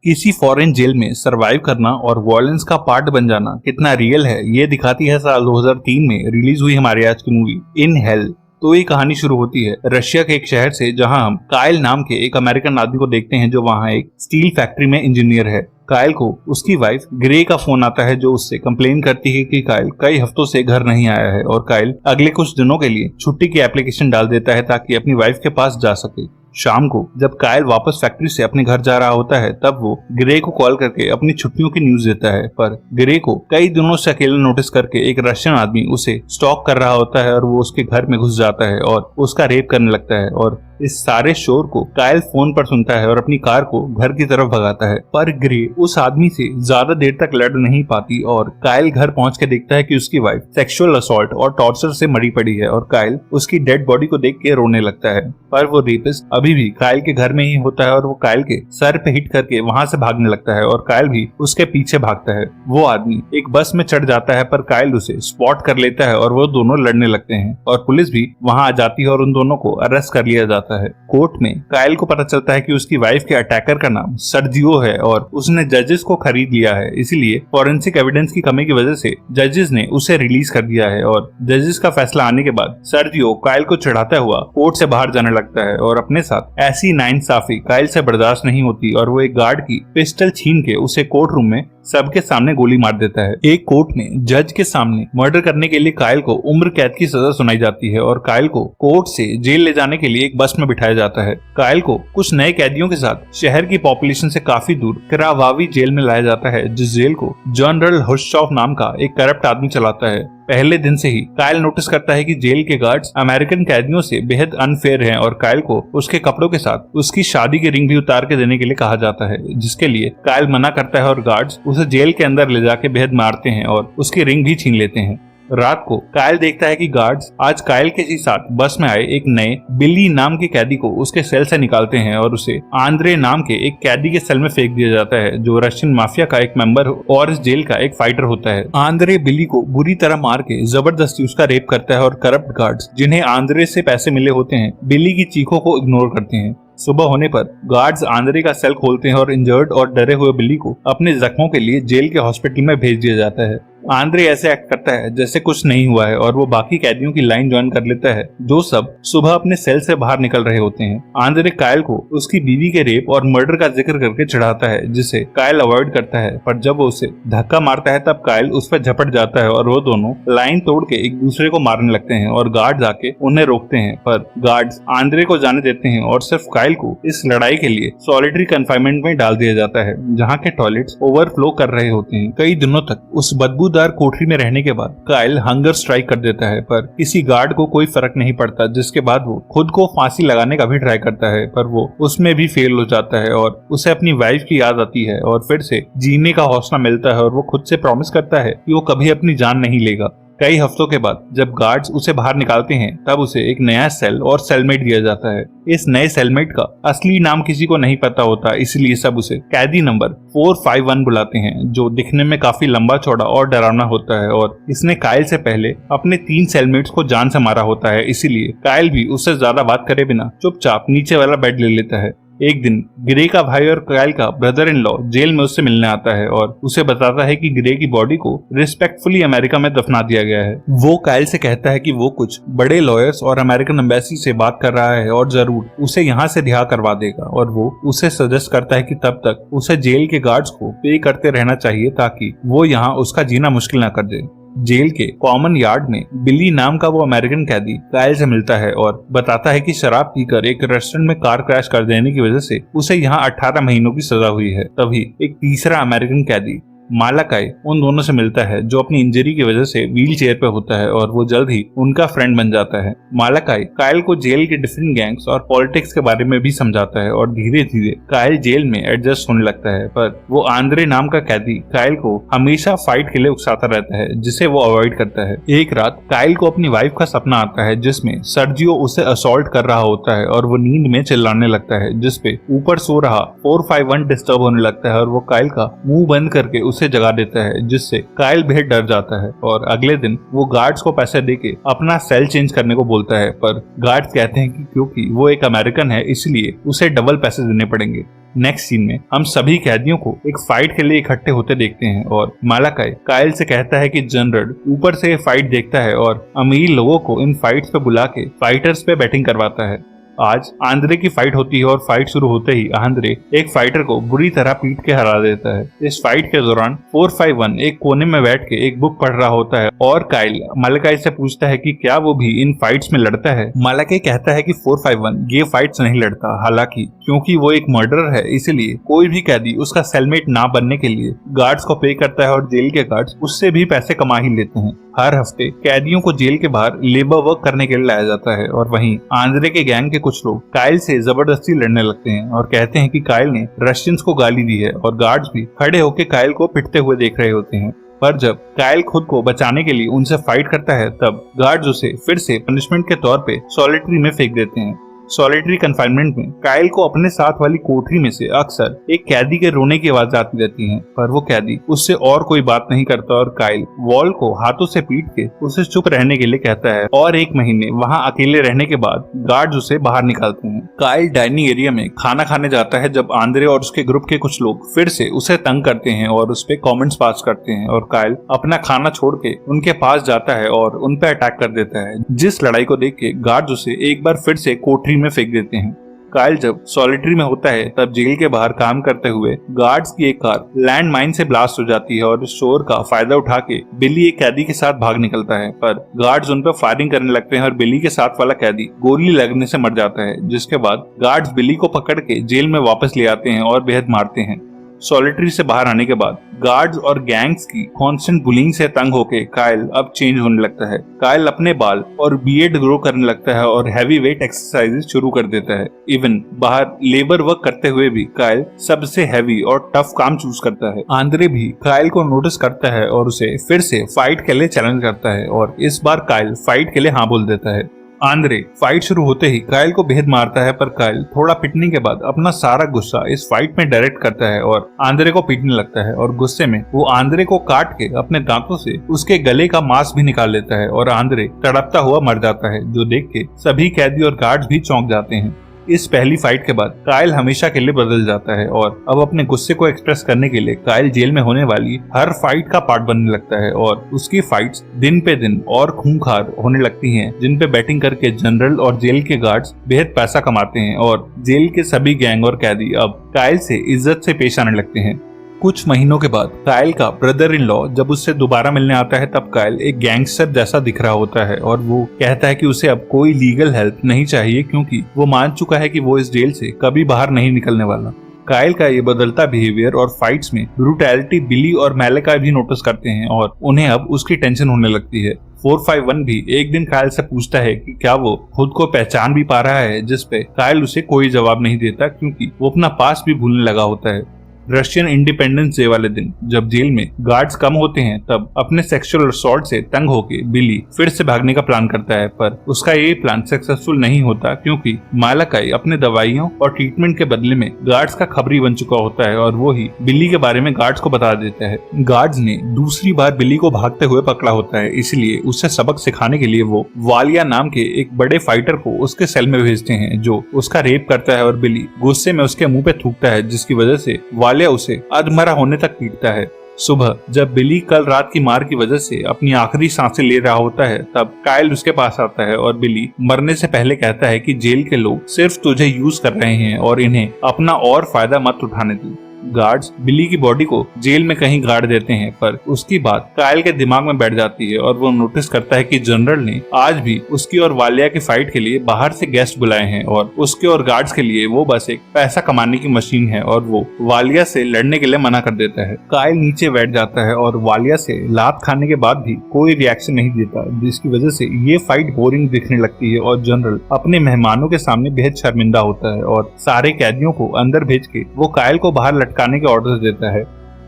किसी foreign jail में survive करना और वॉयलेंस का पार्ट बन जाना कितना रियल है ये दिखाती है साल 2003 में रिलीज हुई हमारी आज की मूवी इन हेल। तो ये कहानी शुरू होती है रशिया के एक शहर से, जहां हम काइल नाम के एक अमेरिकन आदमी को देखते हैं जो वहां एक स्टील फैक्ट्री में इंजीनियर है। काइल को उसकी वाइफ ग्रे का फोन आता है जो उससे कंप्लेन करती है कि काइल कई हफ्तों से घर नहीं आया है और काइल अगले कुछ दिनों के लिए छुट्टी की एप्लीकेशन डाल देता है ताकि अपनी वाइफ के पास जा सके। शाम को जब काइल वापस फैक्ट्री से अपने घर जा रहा होता है तब वो ग्रे को कॉल करके अपनी छुट्टियों की न्यूज देता है, पर ग्रे को कई दिनों से अकेला नोटिस करके एक रशियन आदमी उसे स्टॉक कर रहा होता है और वो उसके घर में घुस जाता है और उसका रेप करने लगता है। और इस सारे शोर को काइल फोन पर सुनता है और अपनी कार को घर की तरफ भगाता है, पर ग्रे उस आदमी से ज्यादा देर तक लड़ नहीं पाती और काइल घर पहुंच के देखता है कि उसकी वाइफ सेक्सुअल असॉल्ट और टॉर्चर से मरी पड़ी है और काइल उसकी डेड बॉडी को देख के रोने लगता है। पर वो रेपिस्ट अभी भी काइल के घर में ही होता है और वो काइल के सर पे हिट करके वहां से भागने लगता है और काइल भी उसके पीछे भागता है। वो आदमी एक बस में चढ़ जाता है पर काइल उसे स्पॉट कर लेता है और वो दोनों लड़ने लगते हैं और पुलिस भी वहां आ जाती है और उन दोनों को अरेस्ट कर लिया जाता है। कोर्ट में काइल को पता चलता है कि उसकी वाइफ के अटैकर का नाम सर्जियो है और उसने जजेस को खरीद लिया है, इसीलिए फॉरेंसिक एविडेंस की कमी की वजह से जजेस ने उसे रिलीज कर दिया है। और जजेस का फैसला आने के बाद सर्जियो काइल को चढ़ाता हुआ कोर्ट से बाहर जाने लगता है और अपने साथ ऐसी नाइंसाफी काइल से बर्दाश्त नहीं होती और वो एक गार्ड की पिस्टल छीन के उसे कोर्ट रूम में सबके सामने गोली मार देता है। एक कोर्ट में जज के सामने मर्डर करने के लिए काइल को उम्र कैद की सजा सुनाई जाती है और काइल को कोर्ट से जेल ले जाने के लिए एक बस में बिठाया जाता है। काइल को कुछ नए कैदियों के साथ शहर की पॉपुलेशन से काफी दूर क्रावावी जेल में लाया जाता है, जिस जेल को जनरल हुश्चॉफ नाम का एक करप्ट आदमी चलाता है। पहले दिन से ही काइल नोटिस करता है कि जेल के गार्ड्स अमेरिकन कैदियों से बेहद अनफेयर हैं और काइल को उसके कपड़ों के साथ उसकी शादी की रिंग भी उतार के देने के लिए कहा जाता है, जिसके लिए काइल मना करता है और गार्ड्स उसे जेल के अंदर ले जाके बेहद मारते हैं और उसकी रिंग भी छीन लेते हैं। रात को काइल देखता है कि गार्ड्स आज काइल के ही साथ बस में आए एक नए बिली नाम के कैदी को उसके सेल से निकालते हैं और उसे आंद्रे नाम के एक कैदी के सेल में फेंक दिया जाता है जो रशियन माफिया का एक मेंबर और इस जेल का एक फाइटर होता है। आंद्रे बिली को बुरी तरह मार के जबरदस्ती उसका रेप करता है और करप्ट गार्ड्स जिन्हें आंद्रे से पैसे मिले होते हैं बिली की चीखों को इग्नोर करते हैं। सुबह होने पर गार्ड्स आंद्रे का सेल खोलते हैं और इंजर्ड और डरे हुए बिली को अपने जख्मों के लिए जेल के हॉस्पिटल में भेज दिया जाता है। आंद्रे ऐसे एक्ट करता है जैसे कुछ नहीं हुआ है और वो बाकी कैदियों की लाइन ज्वाइन कर लेता है जो सब सुबह अपने सेल से बाहर निकल रहे होते हैं। आंद्रे काइल को उसकी बीवी के रेप और मर्डर का जिक्र करके चढ़ाता है जिसे काइल अवॉइड करता है, पर जब वो उसे धक्का मारता है तब काइल उस पर झपट जाता है और वो दोनों लाइन तोड़ के एक दूसरे को मारने लगते हैं और गार्ड्स आके उन्हें रोकते हैं, पर गार्ड्स आंद्रे को जाने देते हैं और सिर्फ काइल को इस लड़ाई के लिए सॉलिटरी कन्फाइनमेंट में डाल दिया जाता है जहाँ के टॉयलेट्स ओवरफ्लो कर रहे होते हैं। कई दिनों तक उस बदबूदार कोठरी में रहने के बाद काइल हंगर स्ट्राइक कर देता है, पर किसी गार्ड को कोई फर्क नहीं पड़ता, जिसके बाद वो खुद को फांसी लगाने का भी ट्राई करता है, पर वो उसमें भी फेल हो जाता है और उसे अपनी वाइफ की याद आती है और फिर से जीने का हौसला मिलता है और वो खुद से प्रॉमिस करता है कि वो कभी अपनी जान नहीं लेगा। कई हफ्तों के बाद जब गार्ड्स उसे बाहर निकालते हैं तब उसे एक नया सेल और सेलमेट दिया जाता है। इस नए सेलमेट का असली नाम किसी को नहीं पता होता, इसलिए सब उसे कैदी नंबर 451 बुलाते हैं, जो दिखने में काफी लंबा चौड़ा और डरावना होता है और इसने काइल से पहले अपने 3 सेलमेट्स को जान से मारा होता है, इसीलिए काइल भी उससे ज्यादा बात करे बिना चुपचाप नीचे वाला बेड ले लेता है। एक दिन ग्रे का भाई और काइल का ब्रदर इन लॉ जेल में उससे मिलने आता है और उसे बताता है कि ग्रे की बॉडी को रिस्पेक्टफुली अमेरिका में दफना दिया गया है। वो काइल से कहता है कि वो कुछ बड़े लॉयर्स और अमेरिकन एम्बेसी से बात कर रहा है और जरूर उसे यहाँ से रिहा करवा देगा और वो उसे सजेस्ट करता है कि तब तक उसे जेल के गार्ड्स को पे करते रहना चाहिए ताकि वो यहाँ उसका जीना मुश्किल न कर दे। जेल के कॉमन यार्ड में बिली नाम का वो अमेरिकन कैदी काइल से मिलता है और बताता है कि शराब पीकर एक रेस्टोरेंट में कार क्रैश कर देने की वजह से उसे यहाँ 18 महीनों की सजा हुई है। तभी एक तीसरा अमेरिकन कैदी मालाकाई उन दोनों से मिलता है जो अपनी इंजरी की वजह से व्हील चेयर पे होता है और वो जल्द ही उनका फ्रेंड बन जाता है। मालाकाई काइल को जेल के डिफरेंट गैंग्स और पॉलिटिक्स के बारे में भी समझाता है और धीरे धीरे काइल जेल में एडजस्ट होने लगता है, पर वो आंद्रे नाम का कैदी काइल को हमेशा फाइट के लिए उकसाता रहता है जिसे वो अवॉइड करता है। एक रात काइल को अपनी वाइफ का सपना आता है जिसमें सर्जियो उसे असॉल्ट कर रहा होता है और वो नींद में चिल्लाने लगता है, जिसपे ऊपर सो रहा 451 डिस्टर्ब होने लगता है और वो काइल का मुंह बंद करके उसे जगा देता है, जिससे काइल बेहद डर जाता है और अगले दिन वो गार्ड्स को पैसे देके अपना सेल चेंज करने को बोलता है, पर गार्ड्स कहते हैं कि क्योंकि वो एक अमेरिकन है इसलिए उसे डबल पैसे देने पड़ेंगे। नेक्स्ट सीन में हम सभी कैदियों को एक फाइट के लिए इकट्ठे होते देखते हैं और मालाकाई काइल से कहता है कि जनरल ऊपर से ये फाइट देखता है और अमीर लोगों को इन फाइट्स पे बुला के फाइटर्स पे बैटिंग करवाता है। आज आंद्रे की फाइट होती है और फाइट शुरू होते ही आंद्रे एक फाइटर को बुरी तरह पीट के हरा देता है। इस फाइट के दौरान 451 एक कोने में बैठ के एक बुक पढ़ रहा होता है और काइल मालाकाई से पूछता है कि क्या वो भी इन फाइट्स में लड़ता है। मालाकाई कहता है कि 451 ये फाइट्स नहीं लड़ता, हालांकि क्योंकि वो एक मर्डरर है इसलिए कोई भी कैदी उसका सेलमेट ना बनने के लिए गार्ड्स को पे करता है और जेल के गार्ड्स उससे भी पैसे कमा ही लेते हैं। हर हफ्ते कैदियों को जेल के बाहर लेबर वर्क करने के लिए लाया जाता है और वहीं आंद्रे के गैंग के कुछ लोग काइल से जबरदस्ती लड़ने लगते हैं और कहते हैं कि काइल ने रशियंस को गाली दी है और गार्ड्स भी खड़े होकर काइल को पिटते हुए देख रहे होते हैं। पर जब काइल खुद को बचाने के लिए उनसे फाइट करता है तब गार्ड्स उसे फिर से पनिशमेंट के तौर पे सॉलिटरी में फेंक देते हैं। सॉलिटरी कन्फाइनमेंट में काइल को अपने साथ वाली कोठरी में से अक्सर एक कैदी के रोने की आवाज आती रहती है, पर वो कैदी उससे और कोई बात नहीं करता और काइल वॉल को हाथों से पीट के उसे चुप रहने के लिए कहता है और 1 महीने वहाँ अकेले रहने के बाद गार्ड्स उसे बाहर निकालते हैं। काइल डाइनिंग एरिया में खाना खाने जाता है जब आंद्रे और उसके ग्रुप के कुछ लोग फिर से उसे तंग करते हैं और उस पे कमेंट्स पास करते हैं और काइल अपना खाना छोड़ के उनके पास जाता है और उन पे अटैक कर देता है, जिस लड़ाई को देख के गार्ड्स उसे एक बार फिर से कोठरी में फेंक देते हैं। काइल जब सॉलिटरी में होता है तब जेल के बाहर काम करते हुए गार्ड्स की एक कार लैंड माइन से ब्लास्ट हो जाती है और इस शोर का फायदा उठा के बिली एक कैदी के साथ भाग निकलता है, पर गार्ड्स उन पर फायरिंग करने लगते हैं और बिली के साथ वाला कैदी गोली लगने से मर जाता है, जिसके बाद गार्ड्स बिली को पकड़ के जेल में वापस ले आते हैं और बेहद मारते हैं। सॉलिटरी से बाहर आने के बाद गार्ड्स और गैंग्स की कांस्टेंट बुलिंग से तंग होके काइल अब चेंज होने लगता है। काइल अपने बाल और बियर्ड ग्रो करने लगता है और हैवी वेट एक्सरसाइजेस शुरू कर देता है। इवन बाहर लेबर वर्क करते हुए भी काइल सबसे हैवी और टफ काम चूज करता है। आंद्रे भी काइल को नोटिस करता है और उसे फिर से फाइट के लिए चैलेंज करता है और इस बार काइल फाइट के लिए हाँ बोल देता है। आंद्रे फाइट शुरू होते ही काइल को बेहद मारता है, पर काइल थोड़ा पिटने के बाद अपना सारा गुस्सा इस फाइट में डायरेक्ट करता है और आंद्रे को पीटने लगता है और गुस्से में वो आंद्रे को काट के अपने दांतों से उसके गले का मांस भी निकाल लेता है और आंद्रे तड़पता हुआ मर जाता है, जो देख के सभी कैदी और गार्ड्स भी चौंक जाते हैं। इस पहली फाइट के बाद काइल हमेशा के लिए बदल जाता है और अब अपने गुस्से को एक्सप्रेस करने के लिए काइल जेल में होने वाली हर फाइट का पार्ट बनने लगता है और उसकी फाइट्स दिन पे दिन और खूंखार होने लगती हैं, जिन पे बैटिंग करके जनरल और जेल के गार्ड्स बेहद पैसा कमाते हैं और जेल के सभी गैंग और कैदी अब काइल से इज्जत से पेश आने लगते हैं। कुछ महीनों के बाद काइल का ब्रदर इन लॉ जब उससे दोबारा मिलने आता है तब काइल एक गैंगस्टर जैसा दिख रहा होता है और वो कहता है कि उसे अब कोई लीगल हेल्प नहीं चाहिए क्योंकि वो मान चुका है कि वो इस जेल से कभी बाहर नहीं निकलने वाला। काइल का ये बदलता बिहेवियर और फाइट्स में ब्रूटैलिटी बिली और मालाकाई भी नोटिस करते हैं और उन्हें अब उसकी टेंशन होने लगती है। 451 भी एक दिन काइल से पूछता है कि क्या वो खुद को पहचान भी पा रहा है, जिस पे काइल उसे कोई जवाब नहीं देता क्योंकि वो अपना पास भी भूलने लगा होता है। रशियन इंडिपेंडेंस डे वाले दिन जब जेल में गार्ड्स कम होते हैं तब अपने सेक्सुअल असॉल्ट से तंग होके बिली फिर से भागने का प्लान करता है, पर उसका ये प्लान सक्सेसफुल नहीं होता क्योंकि मालाकाई अपने दवाइयों और ट्रीटमेंट के बदले में गार्ड्स का खबरी बन चुका होता है और वो ही बिली के बारे में गार्ड्स को बता देता है। गार्ड्स ने दूसरी बार बिली को भागते हुए पकड़ा होता है, इसलिए उसे सबक सिखाने के लिए वो वालिया नाम के एक बड़े फाइटर को उसके सेल में भेजते हैं जो उसका रेप करता है और बिली गुस्से में उसके मुंह पे थूकता है, जिसकी वजह से उसे अधमरा होने तक पीटता है। सुबह जब बिली कल रात की मार की वजह से अपनी आखिरी सांसें ले रहा होता है तब काइल उसके पास आता है और बिली मरने से पहले कहता है कि जेल के लोग सिर्फ तुझे यूज कर रहे हैं और इन्हें अपना और फायदा मत उठाने दे। गार्ड्स बिली की बॉडी को जेल में कहीं गाड़ देते हैं, पर उसकी बात काइल के दिमाग में बैठ जाती है और वो नोटिस करता है कि जनरल ने आज भी उसकी और वालिया की फाइट के लिए बाहर से गेस्ट बुलाए हैं और उसके और गार्ड्स के लिए वो बस एक पैसा कमाने की मशीन है और वो वालिया से लड़ने के लिए मना कर देता है। काइल नीचे बैठ जाता है और वालिया से लात खाने के बाद भी कोई रिएक्शन नहीं देता, जिसकी वजह से ये फाइट बोरिंग दिखने लगती है और जनरल अपने मेहमानों के सामने बेहद शर्मिंदा होता है और सारे कैदियों को अंदर भेज के वो काइल को बाहर लटकाने के ऑर्डर देता है।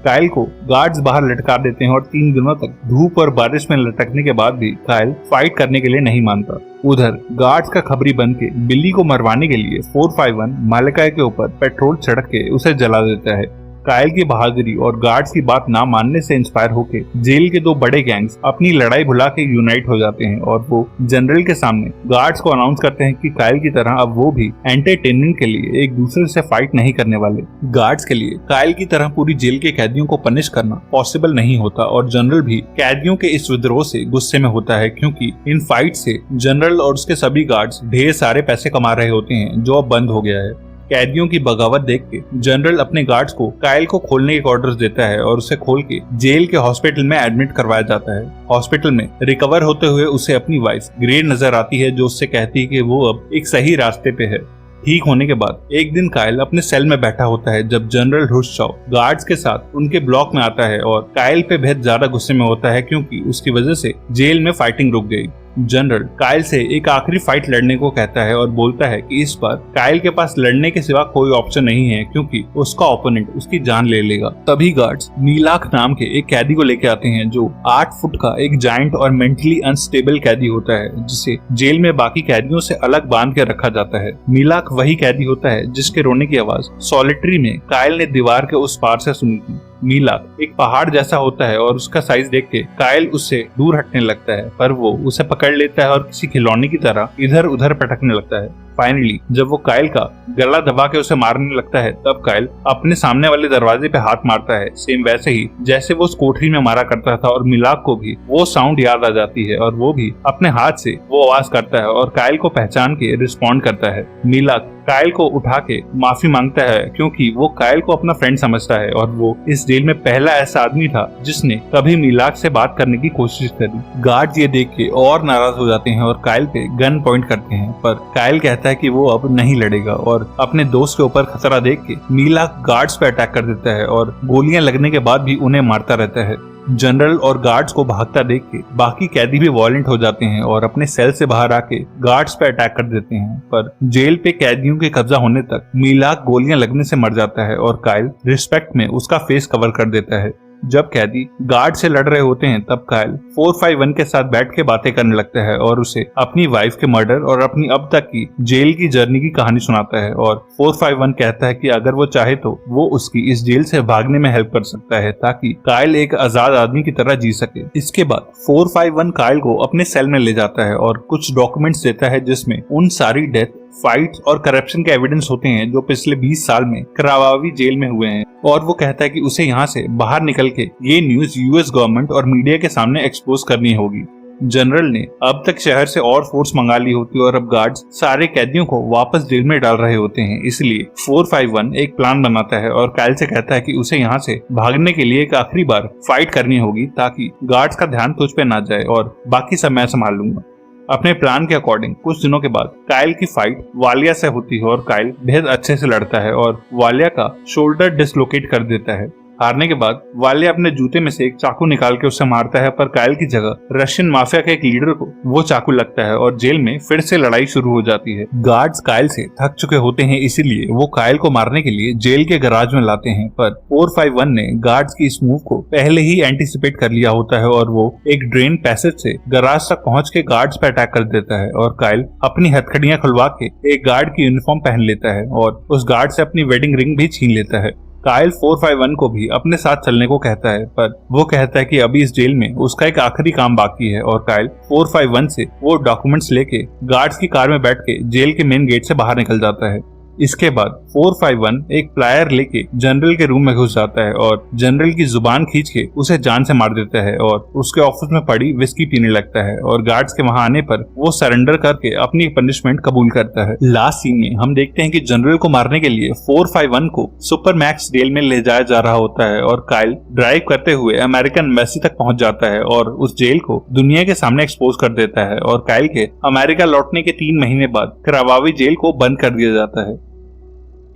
काइल को गार्ड्स बाहर लटका देते हैं और 3 दिनों तक धूप और बारिश में लटकने के बाद भी काइल फाइट करने के लिए नहीं मानता। उधर गार्ड्स का खबरी बन के बिली को मरवाने के लिए 451 मालाकाई के ऊपर पेट्रोल छिड़क के उसे जला देता है। कायल की बहादुरी और गार्ड्स की बात ना मानने से इंस्पायर होकर जेल के दो बड़े गैंग्स अपनी लड़ाई भुला के यूनाइट हो जाते हैं और वो जनरल के सामने गार्ड्स को अनाउंस करते हैं कि कायल की तरह अब वो भी एंटरटेनमेंट के लिए एक दूसरे से फाइट नहीं करने वाले। गार्ड्स के लिए कायल की तरह पूरी जेल के कैदियों को पनिश करना पॉसिबल नहीं होता और जनरल भी कैदियों के इस विद्रोह से गुस्से में होता है, क्योंकि इन फाइट से जनरल और उसके सभी गार्ड्स ढेर सारे पैसे कमा रहे होते हैं जो अब बंद हो गया है। कैदियों की बगावत देख के जनरल अपने गार्ड्स को कायल को खोलने के ऑर्डर्स देता है और उसे खोल के जेल के हॉस्पिटल में एडमिट करवाया जाता है। हॉस्पिटल में रिकवर होते हुए उसे अपनी वाइफ ग्रे नजर आती है, जो उससे कहती है कि वो अब एक सही रास्ते पे है। ठीक होने के बाद एक दिन कायल अपने सेल में बैठा होता है जब जनरल रुस्चाव गार्ड्स के साथ उनके ब्लॉक में आता है और कायल पे बेहद ज्यादा गुस्से में होता है, क्योंकि उसकी वजह से जेल में फाइटिंग रुक गई। जनरल कायल से एक आखिरी फाइट लड़ने को कहता है और बोलता है कि इस बार कायल के पास लड़ने के सिवा कोई ऑप्शन नहीं है, क्योंकि उसका ओपोनेंट उसकी जान ले लेगा। तभी गार्ड्स मीलाक नाम के एक कैदी को लेके आते हैं जो 8 फुट का एक जायंट और मेंटली अनस्टेबल कैदी होता है, जिसे जेल में बाकी कैदियों से अलग बांध के रखा जाता है। मीलाक वही कैदी होता है जिसके रोने की आवाज सॉलिटरी में कायल ने दीवार के उस पार से सुनी थी। मीलाक एक पहाड़ जैसा होता है और उसका साइज देख के कायल उससे दूर हटने लगता है, पर वो उसे पकड़ लेता है और किसी खिलौने की तरह इधर उधर पटकने लगता है। फाइनली जब वो कायल का गला दबा के उसे मारने लगता है, तब कायल अपने सामने वाले दरवाजे पे हाथ मारता है, सेम वैसे ही जैसे वो उस कोठरी में मारा करता था। और मीलाक को भी वो साउंड याद आ जाती है और वो भी अपने हाथ से वो आवाज करता है और कायल को पहचान के रिस्पॉन्ड करता है। मीलाक कायल को उठा के माफी मांगता है, क्योंकि वो कायल को अपना फ्रेंड समझता है और वो इस जेल में पहला ऐसा आदमी था जिसने कभी मीलाक से बात करने की कोशिश करी। गार्ड ये देख के और नाराज हो जाते हैं और कायल पे गन पॉइंट करते हैं, पर कायल कहता है कि वो अब नहीं लड़ेगा और अपने दोस्त के ऊपर खतरा देख के मीलाक गार्ड्स पे अटैक कर देता है और गोलियां लगने के बाद भी उन्हें मारता रहता है। जनरल और गार्ड्स को भागता देख के बाकी कैदी भी वॉयलेंट हो जाते हैं और अपने सेल से बाहर आके गार्ड्स पे अटैक कर देते हैं, पर जेल पे कैदियों के कब्जा होने तक मीलाक गोलियां लगने से मर जाता है और कायल रिस्पेक्ट में उसका फेस कवर कर देता है। जब कैदी गार्ड से लड़ रहे होते हैं तब कायल 451 के साथ बैठ के बातें करने लगता है और उसे अपनी वाइफ के मर्डर और अपनी अब तक की जेल की जर्नी की कहानी सुनाता है। और 451 कहता है कि अगर वो चाहे तो वो उसकी इस जेल से भागने में हेल्प कर सकता है, ताकि कायल एक आजाद आदमी की तरह जी सके। इसके बाद 451 कायल को अपने सेल में ले जाता है और कुछ डॉक्यूमेंट्स देता है जिसमें उन सारी डेथ, फाइट्स और करप्शन के एविडेंस होते हैं जो पिछले 20 साल में करावावी जेल में हुए हैं। और वो कहता है कि उसे यहाँ से बाहर निकल के ये न्यूज यूएस गवर्नमेंट और मीडिया के सामने एक्सपोज करनी होगी। जनरल ने अब तक शहर से और फोर्स मंगा ली होती और अब गार्ड्स सारे कैदियों को वापस जेल में डाल रहे होते हैं, इसलिए 451 एक प्लान बनाता है और कायल से कहता है कि उसे यहाँ से भागने के लिए एक आखिरी बार फाइट करनी होगी, ताकि गार्ड्स का ध्यान तुझ पे ना जाए और बाकी सब मैं संभाल लूंगा। अपने प्लान के अकॉर्डिंग कुछ दिनों के बाद कायल की फाइट वालिया से होती है और कायल बेहद अच्छे से लड़ता है और वालिया का शोल्डर डिसलोकेट कर देता है। हारने के बाद वालिया अपने जूते में से एक चाकू निकाल के उसे मारता है, पर कायल की जगह रशियन माफिया के एक लीडर को वो चाकू लगता है और जेल में फिर से लड़ाई शुरू हो जाती है। गार्ड्स कायल से थक चुके होते हैं, इसीलिए वो कायल को मारने के लिए जेल के गैराज में लाते हैं, पर 451 ने गार्ड्स की इस मूव को पहले ही एंटिसिपेट कर लिया होता है और वो एक ड्रेन पैसेज से गैराज तक पहुंच के गार्ड्स पे अटैक कर देता है। और कायल अपनी हथकड़ियां खुलवा के एक गार्ड की यूनिफॉर्म पहन लेता है और उस गार्ड से अपनी वेडिंग रिंग भी छीन लेता है। कायल 451 को भी अपने साथ चलने को कहता है, पर वो कहता है कि अभी इस जेल में उसका एक आखिरी काम बाकी है और कायल 451 से वो डॉक्यूमेंट्स लेके गार्ड्स की कार में बैठ के जेल के मेन गेट से बाहर निकल जाता है। इसके बाद 451 एक प्लायर लेके जनरल के रूम में घुस जाता है और जनरल की जुबान खींच के उसे जान से मार देता है और उसके ऑफिस में पड़ी विस्की पीने लगता है और गार्ड्स के वहां आने पर वो सरेंडर करके अपनी पनिशमेंट कबूल करता है। लास्ट सीन में हम देखते हैं कि जनरल को मारने के लिए 451 को सुपर मैक्स जेल में ले जाया जा रहा होता है और कायल ड्राइव करते हुए अमेरिकन एम्बेसी तक पहुंच जाता है और उस जेल को दुनिया के सामने एक्सपोज कर देता है और कायल के अमेरिका लौटने के 3 महीने बाद करावावी जेल को बंद कर दिया जाता है।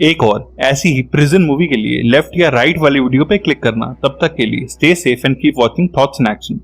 एक और ऐसी ही प्रिजन मूवी के लिए लेफ्ट या राइट वाली वीडियो पे क्लिक करना। तब तक के लिए stay safe and keep watching thoughts in action.